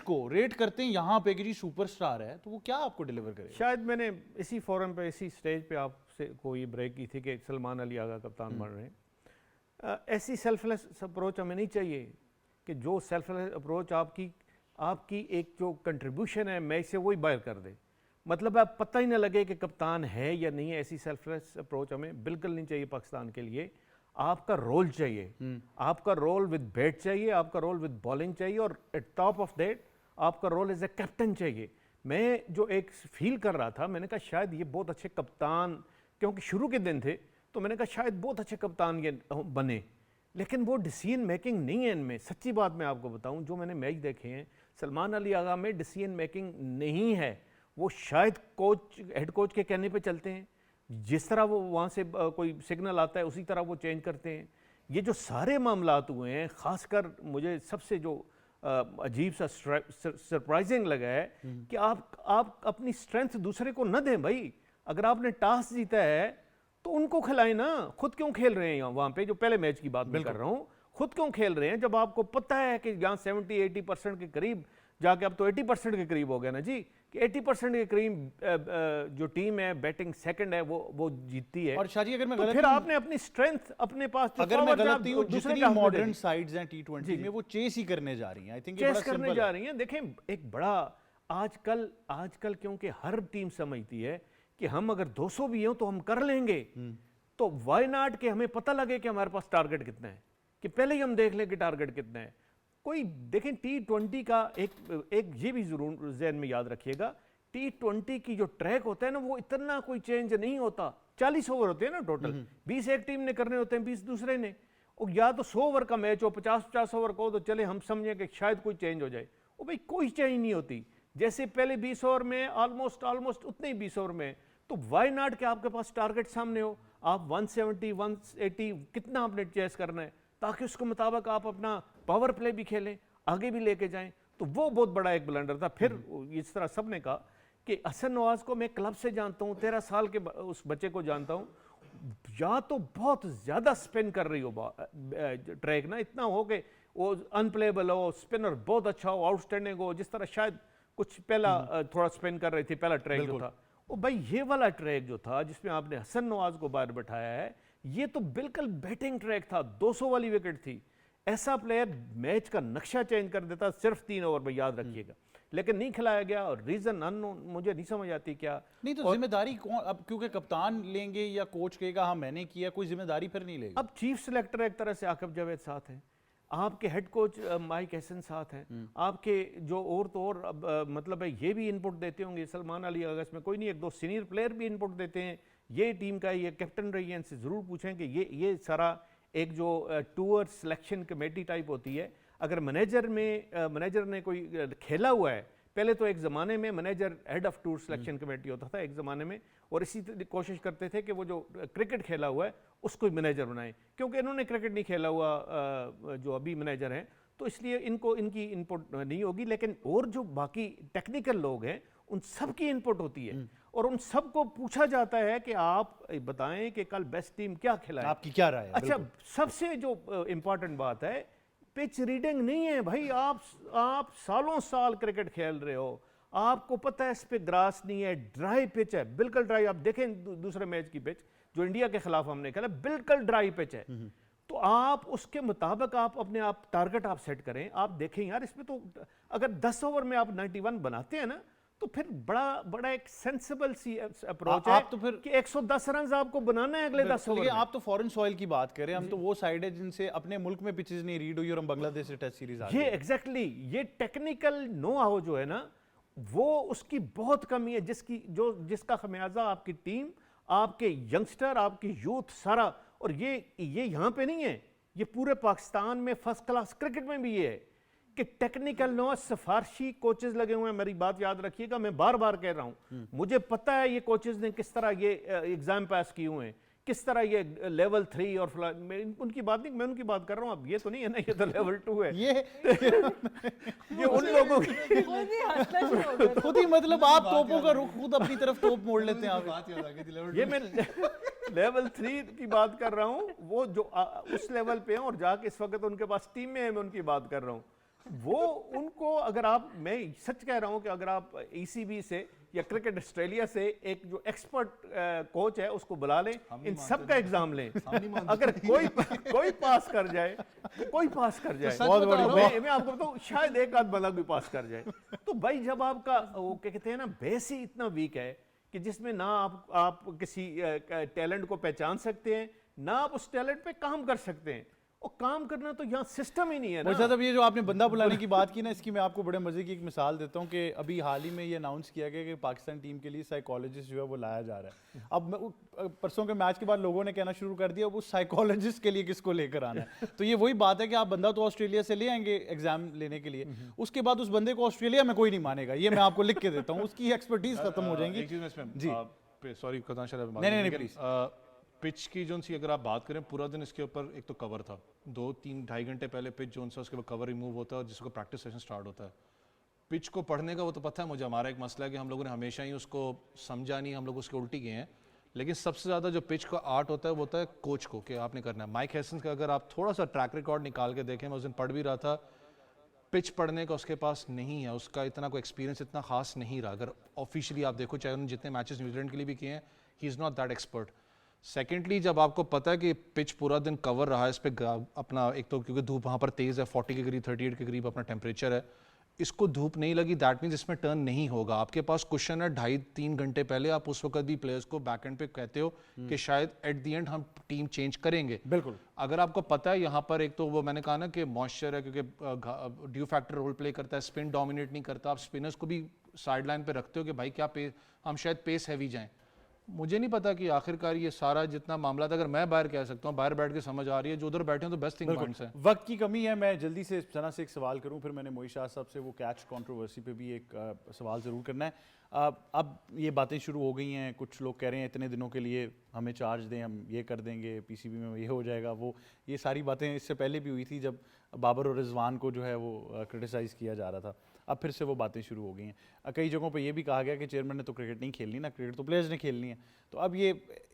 को रेट करते हैं यहाँ पे कि जी सुपरस्टार है, तो वो क्या आपको डिलीवर करेगा? शायद मैंने इसी फोरम पे, इसी स्टेज पे आपसे कोई ब्रेक की थी कि सलमान अली आगा कप्तान बन रहे हैं। ऐसी सेल्फलेस अप्रोच हमें नहीं चाहिए कि जो सेल्फलेस अप्रोच आपकी एक जो कंट्रीब्यूशन है मैच से वही बाहर कर दे, मतलब आप पता ही ना लगे कि कप्तान है या नहीं है। ऐसी सेल्फलेस अप्रोच हमें बिल्कुल नहीं चाहिए पाकिस्तान के लिए। आपका रोल चाहिए, आपका रोल विद बैट चाहिए, आपका रोल विद बॉलिंग चाहिए, और एट टॉप ऑफ दैट आपका रोल एज ए कैप्टन चाहिए। मैं जो एक फील कर रहा था, मैंने कहा शायद ये बहुत अच्छे कप्तान, क्योंकि शुरू के दिन थे, तो मैंने कहा शायद बहुत अच्छे कप्तान ये बने, लेकिन वो डिसीजन मेकिंग नहीं है इनमें। सच्ची बात मैं आपको बताऊं, जो मैंने मैच देखे हैं सलमान अली आगा में डिसीजन मेकिंग नहीं है। वो शायद हेड कोच के कहने पे चलते हैं, जिस तरह वो वहाँ से कोई सिग्नल आता है उसी तरह वो चेंज करते हैं। ये जो सारे मामलात हुए हैं, ख़ासकर मुझे सबसे जो अजीब सा सरप्राइजिंग लगा है कि आप अपनी स्ट्रेंथ दूसरे को न दें भाई। अगर आपने टॉस जीता है तो उनको खिलाएं ना, खुद क्यों खेल रहे हैं यहाँ वहाँ पे? जो पहले मैच की बात मैं कर रहा हूँ, खुद क्यों खेल रहे हैं जब आपको पता है कि यहाँ 70-80% के करीब जाके, अब तो 80% के करीब हो गया ना जी, कि 80% के करीब जो टीम है बैटिंग सेकंड है वो जीतती है। और शाजी अगर मैं तो फिर आपने अपनी स्ट्रेंथ अपने पास, अगर मैं गलत नहीं हूं, जितनी मॉडर्न साइड्स हैं T20 में वो चेस ही करने जा रही हैं। आई थिंक ये बड़ा चेस करने सिंपल जा रही हैं। देखें एक बड़ा आजकल क्योंकि हर टीम समझती है कि हम अगर 200 भी हो तो हम कर लेंगे, तो वाई नॉट कि हमें पता लगे कि हमारे पास टारगेट कितना है, कि पहले ही हम देख लें कि टारगेट कितना है। कोई देखें T20 का एक ये भी जरूर जहन में याद रखिएगा, T20 की जो ट्रैक होता है ना वो इतना कोई चेंज नहीं होता। 40 ओवर होते हैं ना टोटल, 20 एक टीम ने करने होते हैं, 20 दूसरे ने। और या तो 100 ओवर का मैच हो, 50-50 ओवर का हो, तो चले हम समझें कि शायद कोई चेंज हो जाए। वो भाई कोई चेंज नहीं होती। जैसे पहले 20 ओवर में ऑलमोस्ट उतने ही 20 ओवर में, तो वाई नॉट कि आपके पास टारगेट सामने हो, आप 170 180 कितना आपने चेस करना है, ताकि उसके मुताबिक आप अपना पावर प्ले भी खेलें, आगे भी लेके जाएं। तो वो बहुत बड़ा एक ब्लंडर था। फिर इस तरह सबने कहा कि हसन नवाज को मैं क्लब से जानता हूँ, 13 साल के उस बच्चे को जानता हूँ, या तो बहुत ज़्यादा स्पिन कर रही हो ट्रैक ना, इतना हो कि वो अनप्लेबल हो, स्पिनर बहुत अच्छा हो, आउटस्टैंडिंग हो, जिस तरह शायद कुछ पहला थोड़ा स्पिन कर रही थी पहला ट्रैक जो था। ओ भाई ये वाला ट्रैक जो था जिसमें आपने हसन नवाज को बाहर बैठाया है, ये तो बिल्कुल बैटिंग ट्रैक था, 200 वाली विकेट थी। ऐसा प्लेयर मैच का नक्शा चेंज कर देता सिर्फ 3 ओवर में, याद रखिएगा। लेकिन नहीं खिलाया गया, और रीजन अननोन, मुझे नहीं समझ आती क्या। नहीं तो जिम्मेदारी कौन, अब क्योंकि कप्तान लेंगे या कोच कहेगा हाँ मैंने किया, कोई जिम्मेदारी फिर नहीं लेगा। अब चीफ सिलेक्टर एक तरह से आकिब जावेद साथ हैं, आपके हेड कोच माइक हसन साथ हैं, आपके जो और तो और मतलब है ये भी इनपुट देते होंगे, सलमान अली अगर इसमें कोई नहीं, एक दो सीनियर प्लेयर भी इनपुट देते हैं। ये टीम का ये कैप्टन रही है, इनसे ज़रूर पूछें कि ये सारा एक जो टूर सिलेक्शन कमेटी टाइप होती है, अगर मैनेजर ने कोई खेला हुआ है, पहले तो एक ज़माने में manager head of tour selection committee होता था एक ज़माने में, और इसी कोशिश करते थे कि वो जो क्रिकेट खेला हुआ है उसको मैनेजर बनाएं, क्योंकि इन्होंने क्रिकेट नहीं खेला हुआ जो अभी मैनेजर हैं, तो इसलिए इनकी इनपुट नहीं होगी। लेकिन और जो बाकी टेक्निकल लोग हैं उन सब की इनपुट होती है, और उन सब को पूछा जाता है कि आप बताएं कि कल बेस्ट टीम क्या खिलाए, आपकी क्या राय है? अच्छा, सबसे जो इंपॉर्टेंट बात है, पिच रीडिंग नहीं है भाई। आप सालों साल क्रिकेट खेल रहे हो, आपको पता है इस पे ग्रास नहीं है, ड्राई पिच है, बिल्कुल ड्राई। आप देखें दूसरे मैच की पिच जो इंडिया के खिलाफ हमने खेला, बिल्कुल ड्राई पिच है। तो आप उसके मुताबिक आप अपने आप टारगेट आप सेट करें। आप देखें यार, इसमें तो अगर 10 ओवर में आप 91 बनाते हैं ना, तो फिर बड़ा एक सेंसिबल सी अप्रोच है तो फिर कि 110 रन आपको बनाना है अगले 10 ओवर में। आप तो फॉरेन सॉइल की बात कर रहे हैं, हम तो वो साइड है जिनसे अपने मुल्क में पिचेस नहीं रीड हुई और हम बांग्लादेश से टेस्ट सीरीज आ ये एग्जैक्टली ये टेक्निकल नो हाउ जो है ना, वो उसकी बहुत कमी है, जिसका खमियाजा आपकी टीम, आपके यंगस्टर, आपकी यूथ सारा, और ये यहाँ पे नहीं है, ये पूरे पाकिस्तान में फर्स्ट क्लास क्रिकेट में भी ये है कि टेक्निकल नो सिफारशी कोचेस लगे हुए हैं। मेरी बात याद रखिएगा, मैं बार बार कह रहा हूं, मुझे पता है ये कोचेस ने किस तरह ये एग्जाम पास किए हुए हैं, किस तरह ये लेवल 3 और उनकी बात नहीं, मैं उनकी बात कर रहा हूं। अब ये तो नहीं है ना, ये तो लेवल 2 है। ये उन लोगों की खुद ही, मतलब आप तोपों का रुख खुद अपनी तरफ तोप मोड़ लेते हैं आप। ये मैं लेवल 3 की बात कर रहा हूं, वो जो उस लेवल पे हैं और जाके इस वक्त उनके पास टीम में है, मैं उनकी बात कर रहा हूं। वो उनको अगर आप, मैं सच कह रहा हूं कि अगर आप ECB से या क्रिकेट ऑस्ट्रेलिया से एक जो एक्सपर्ट कोच है उसको बुला लें, इन सब का एग्जाम लें, अगर कोई पास कर जाए तो कोई पास कर जाए, मैं आपको बताऊं शायद एक आध बंदा भी पास कर जाए। तो भाई जब आपका वो क्या कहते हैं ना, बेस ही इतना वीक है कि जिसमें ना आप किसी टैलेंट को पहचान सकते हैं, ना आप उस टैलेंट पे काम कर सकते हैं, और काम करना तो यहाँ सिस्टम ही नहीं है ना। साहब, ये जो आपने बंदा बुलाने की बात की ना, इसकी मैं आपको बड़े मजे की एक मिसाल देता हूँ कि अभी हाल ही में ये अनाउंस किया गया कि पाकिस्तान टीम के लिए साइकोलॉजिस्ट जो है वो लाया जा रहा है। अब परसों के मैच के बाद लोगों ने कहना शुरू कर दिया वो साइकोलॉजिस्ट के लिए किसको लेकर आना है। तो ये वही बात है कि आप बंदा तो ऑस्ट्रेलिया से ले आएंगे एग्जाम लेने के लिए, उसके बाद उस बंदे को ऑस्ट्रेलिया में कोई नहीं मानेगा, ये मैं आपको लिख के देता हूँ, उसकी एक्सपर्टीज खत्म हो जाएंगी। जी सॉरी, नहीं प्लीज। पिच की जो सी अगर आप बात करें, पूरा दिन इसके ऊपर एक तो कवर था, 2-3-2.5 घंटे पहले पिच जो सा उसके बाद कवर रिमूव होता है और जिसको प्रैक्टिस सेशन स्टार्ट होता है। पिच को पढ़ने का वो तो पता है मुझे, हमारा एक मसला है कि हम लोगों ने हमेशा ही उसको समझा नहीं, हम लोग उसके उल्टी गए हैं। लेकिन सबसे ज़्यादा जो पिच का आर्ट होता है वो होता है कोच को, कि आपने करना है। माइक हेसन का अगर आप थोड़ा सा ट्रैक रिकॉर्ड निकाल के देखें, मैं उस दिन पढ़ भी रहा था, पिच पढ़ने का उसके पास नहीं है, उसका इतना कोई एक्सपीरियंस इतना खास नहीं रहा। अगर ऑफिशियली आप देखो, चाहे उन्होंने जितने मैचेस न्यूजीलैंड के लिए भी किए हैं, he is not that expert. Secondly, जब आपको पता है कि पिच पूरा दिन कवर रहा है, इस पर अपना एक तो क्योंकि धूप वहाँ पर तेज़ है, 40 के करीब 38 के करीब अपना टेम्परेचर है, इसको धूप नहीं लगी दैट मीन्स इसमें टर्न नहीं होगा। आपके पास क्वेश्चन है 2.5-3 घंटे पहले, आप उस वक्त भी प्लेयर्स को बैक एंड पे कहते हो कि शायद एट द एंड हम टीम चेंज करेंगे। बिल्कुल। अगर आपको पता है यहाँ पर एक तो वो मैंने कहा ना कि मॉइस्चर है, क्योंकि ड्यू फैक्टर रोल प्ले करता है, स्पिन डोमिनेट नहीं करता, आप स्पिनर्स को भी साइड लाइन पे रखते हो कि भाई क्या पेस, हम शायद पेस हैवी जाएं। मुझे नहीं पता कि आखिरकार ये सारा जितना मामला था, अगर मैं बाहर कह सकता हूँ, बाहर बैठ के समझ आ रही है, जो उधर बैठे हैं तो बेस्ट थिंग पॉइंट्स है। वक्त की कमी है, मैं जल्दी से सना से एक सवाल करूं, फिर मैंने मोई शाह साहब से वो कैच कंट्रोवर्सी पे भी एक सवाल ज़रूर करना है। अब ये बातें शुरू हो गई हैं, कुछ लोग कह रहे हैं इतने दिनों के लिए हमें चार्ज दें, हम ये कर देंगे, पीसीबी में ये हो जाएगा, वो ये सारी बातें इससे पहले भी हुई थी जब बाबर और रिजवान को जो है वो क्रिटिसाइज़ किया जा रहा था। अब फिर से वो बातें शुरू हो गई हैं। कई जगहों पे ये भी कहा गया कि चेयरमैन ने तो क्रिकेट नहीं खेलनी ना, क्रिकेट तो प्लेयर्स ने खेलनी है। तो अब ये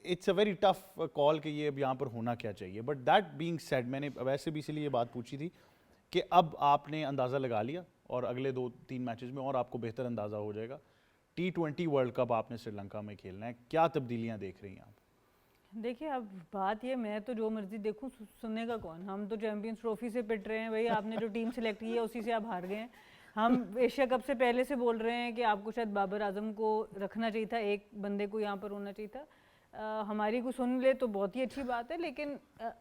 it's a very tough call कि ये अब यहाँ पर होना क्या चाहिए। बट दैट बीइंग सेड, मैंने वैसे भी इसीलिए ये बात पूछी थी कि अब आपने अंदाज़ा लगा लिया और अगले 2-3 मैचेस में और आपको बेहतर अंदाज़ा हो जाएगा। T20 वर्ल्ड कप आपने श्रीलंका में खेलना है, क्या तब्दीलियाँ देख रही हैं आप? देखिए, अब बात ये, मैं तो जो मर्जी देखूं, सुनने का कौन। हम तो चैंपियंस ट्रॉफी से पिट रहे हैं भाई, आपने जो टीम सेलेक्ट की है उसी से आप हार गए हैं। हम एशिया कप से पहले से बोल रहे हैं कि आपको शायद बाबर आजम को रखना चाहिए था, एक बंदे को यहाँ पर होना चाहिए था। हमारी को सुन ले तो बहुत ही अच्छी बात है, लेकिन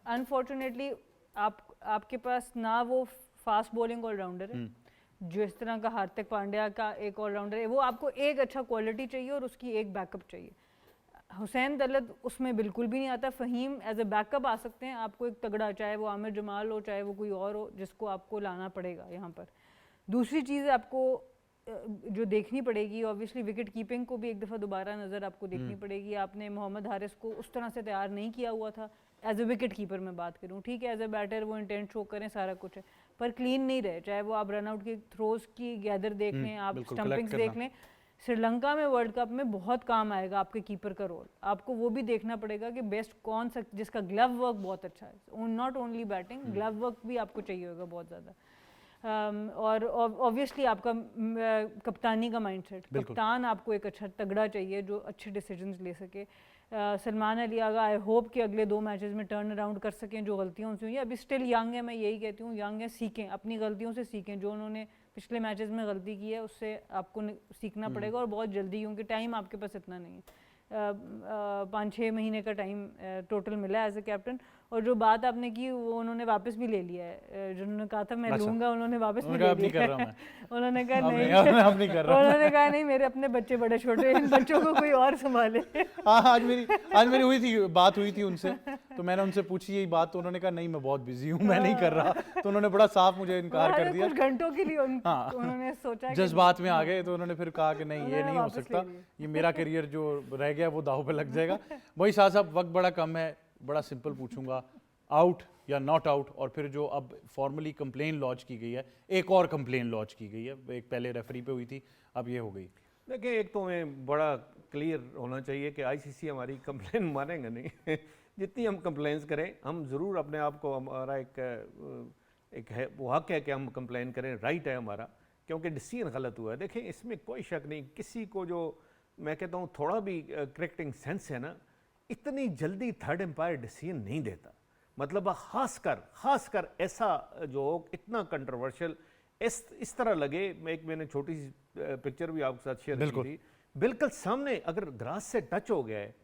अनफॉर्चुनेटली आपके पास ना वो फास्ट बॉलिंग ऑलराउंडर है जो इस तरह का हार्दिक पांड्या का एक ऑलराउंडर है। वो आपको एक अच्छा क्वालिटी चाहिए और उसकी एक बैकअप चाहिए। हुसैन दलत उसमें बिल्कुल भी नहीं आता। फ़हीम एज ए बैकअप आ सकते हैं, आपको एक तगड़ा, चाहे वो आमिर जमाल हो चाहे वो कोई और हो, जिसको आपको लाना पड़ेगा यहाँ पर। दूसरी चीज़ आपको जो देखनी पड़ेगी, ऑब्वियसली विकेट कीपिंग को भी एक दफ़ा दोबारा नज़र आपको देखनी पड़ेगी। आपने मोहम्मद हारिस को उस तरह से तैयार नहीं किया हुआ था। एज ए विकेट कीपर मैं बात करूँ, ठीक है, एज ए बैटर वो इंटेंट शो करें, सारा कुछ है, पर क्लीन नहीं रहे। चाहे वो आप रनआउट की थ्रोज की गैदर देख लें, आप स्टंपिंग्स देख लें। श्रीलंका में वर्ल्ड कप में बहुत काम आएगा आपके कीपर का रोल। आपको वो भी देखना पड़ेगा कि बेस्ट कौन सा, जिसका ग्लव वर्क बहुत अच्छा है, not only batting, glove work भी आपको चाहिए होगा बहुत ज़्यादा। और ऑब्वियसली आपका कप्तानी का माइंडसेट, कप्तान आपको एक अच्छा तगड़ा चाहिए जो अच्छे डिसीजंस ले सके। सलमान अली आगा, आई होप कि अगले 2 मैचेस में टर्न अराउंड कर सकें जो गलतियों से हुई हैं। अभी स्टिल यंग है, मैं यही कहती हूँ, यंग है, सीखें, अपनी गलतियों से सीखें। जो उन्होंने पिछले मैचेस में गलती की है उससे आपको सीखना पड़ेगा और बहुत जल्दी, क्योंकि टाइम आपके पास इतना नहीं है। 5-6 महीने का टाइम टोटल मिला एज ए कैप्टन। और जो बात आपने की वो उन्होंने वापस भी ले लिया है, जिन्होंने कहा था मैं लूँगा, उन्होंने वापस भी ले लिया। उन्होंने कहा नहीं, उन्होंने कहा नहीं, मेरे अपने बच्चे बड़े छोटे, इन बच्चों को कोई और संभाले। हाँ, आज मेरी बात हुई थी उनसे, तो मैंने उनसे पूछी यही बात, तो उन्होंने कहा नहीं मैं बहुत बिजी हूँ, मैं नहीं कर रहा। तो उन्होंने बड़ा साफ मुझे इनकार कर दिया। कुछ घंटों के लिए उन्होंने सोचा, जज्बात में आ गए, तो उन्होंने फिर कहा कि नहीं ये नहीं हो सकता, ये मेरा करियर जो रह गया वो दाव पे लग जाएगा। वही साहब, वक्त बड़ा कम है, बड़ा सिंपल पूछूंगा, आउट या नॉट आउट? और फिर जो अब फॉर्मली कंप्लेन लॉन्च की गई है, एक और कंप्लेन लॉन्च की गई है, एक पहले रेफरी पे हुई थी, अब ये हो गई। देखिए, एक तो मैं बड़ा क्लियर होना चाहिए कि आईसीसी हमारी कंप्लेन मानेगा नहीं। जितनी हम कंप्लेंस करें, हम ज़रूर अपने आप को, हमारा एक है वो हक है कि हम कंप्लेन करें, राइट है हमारा, क्योंकि डिसीजन गलत हुआ है। देखें, इसमें कोई शक नहीं, किसी को जो मैं कहता हूँ थोड़ा भी करेक्टिंग सेंस है ना, इतनी जल्दी थर्ड एम्पायर डिसीजन नहीं देता। मतलब खासकर ऐसा जो इतना कंट्रोवर्शियल इस तरह लगे। मैंने छोटी सी पिक्चर भी आपके साथ शेयर की थी, बिल्कुल सामने अगर ग्रास से टच हो गया है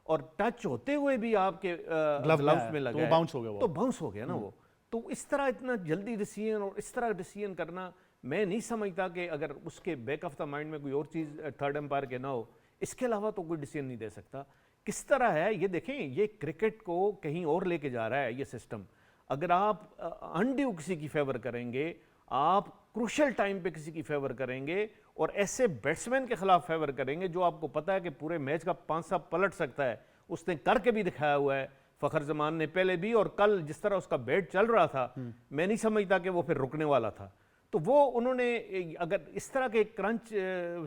और टच होते हुए भी आपके ग्लव्स में लगा, तो बाउंस हो गया, तो बाउंस हो गया ना वो। तो इस तरह इतना जल्दी डिसीजन और इस तरह डिसीजन करना, मैं नहीं समझता कि अगर उसके बैक ऑफ द माइंड में कोई और चीज़ थर्ड एम्पायर के ना हो, इसके अलावा तो कोई डिसीजन नहीं दे सकता। किस तरह है ये देखें, ये क्रिकेट को कहीं और लेके जा रहा है ये सिस्टम। अगर आप अनड्यू किसी की फेवर करेंगे, आप क्रूशल टाइम पे किसी की फेवर करेंगे और ऐसे बैट्समैन के खिलाफ फेवर करेंगे जो आपको पता है कि पूरे मैच का 5 पलट सकता है, उसने करके भी दिखाया हुआ है फ़खर जमान ने पहले भी, और कल जिस तरह उसका बैट चल रहा था, मैं नहीं समझता कि वो फिर रुकने वाला था। तो वो उन्होंने अगर इस तरह के क्रंच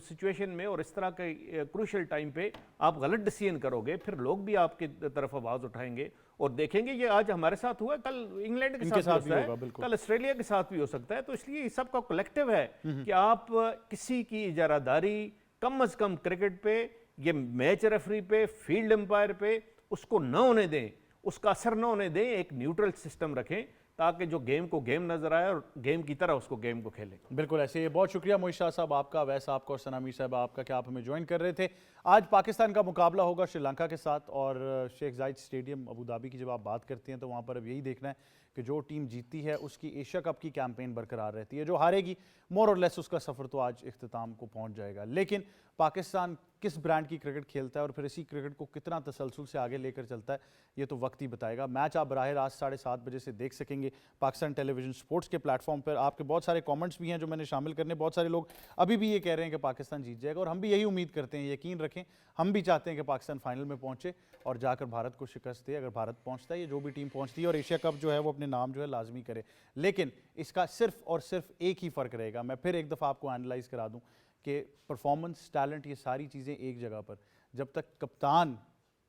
सिचुएशन में और इस तरह के क्रूशल टाइम पे आप गलत डिसीजन करोगे, फिर लोग भी आपकी तरफ आवाज़ उठाएंगे और देखेंगे। ये आज हमारे साथ हुआ, कल इंग्लैंड के साथ भी हो सकता है, कल ऑस्ट्रेलिया के साथ भी हो सकता है। तो इसलिए सबका कलेक्टिव है कि आप किसी की इजारादारी कम अज़ कम क्रिकेट पे, ये मैच रेफरी पे, फील्ड एम्पायर पे उसको न होने दें, उसका असर न होने दें, एक न्यूट्रल सिस्टम रखें ताकि जो गेम को गेम नज़र आए और गेम की तरह उसको गेम को खेले। बिल्कुल ऐसे। बहुत शुक्रिया मोहित शाह साहब आपका, वैस आपका और सनामी साहब आपका कि आप हमें ज्वाइन कर रहे थे। आज पाकिस्तान का मुकाबला होगा श्रीलंका के साथ और शेख जायद स्टेडियम अबू धाबी की जब आप बात करते हैं तो वहाँ पर अब यही देखना है कि जो टीम जीतती है उसकी एशिया कप की कैंपेन बरकरार रहती है, जो हारेगी मोर और लेस उसका सफ़र तो आज इख्तिताम को पहुँच जाएगा। लेकिन पाकिस्तान किस ब्रांड की क्रिकेट खेलता है और फिर इसी क्रिकेट को कितना तसलसल से आगे लेकर चलता है ये तो वक्त ही बताएगा। मैच आप बराह रास्त 7:30 बजे से देख सकेंगे पाकिस्तान टेलीविजन स्पोर्ट्स के प्लेटफॉर्म पर। आपके बहुत सारे कमेंट्स भी हैं जो मैंने शामिल करने, बहुत सारे लोग अभी भी ये कह रहे हैं कि पाकिस्तान जीत जाएगा और हम भी यही उम्मीद करते हैं, यकीन रखें हम भी चाहते हैं कि पाकिस्तान फाइनल में पहुंचे और जाकर भारत को शिकस्त दे। अगर भारत पहुंचता है, ये जो भी टीम पहुंचती है और एशिया कप जो है वो अपने नाम जो है लाजमी करे। लेकिन इसका सिर्फ और सिर्फ एक ही फ़र्क रहेगा, मैं फिर एक दफ़ा आपको एनालाइज करा दूं कि परफॉर्मेंस, टैलेंट, ये सारी चीज़ें एक जगह पर, जब तक कप्तान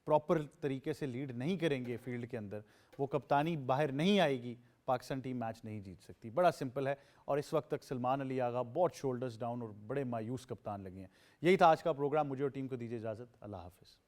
प्रॉपर तरीके से लीड नहीं करेंगे फील्ड के अंदर, वो कप्तानी बाहर नहीं आएगी, पाकिस्तान टीम मैच नहीं जीत सकती। बड़ा सिंपल है। और इस वक्त तक सलमान अली आगा बहुत शोल्डर्स डाउन और बड़े मायूस कप्तान लगे हैं। यही था आज का प्रोग्राम। मुझे और टीम को दीजिए इजाज़त। अल्लाह हाफिज़।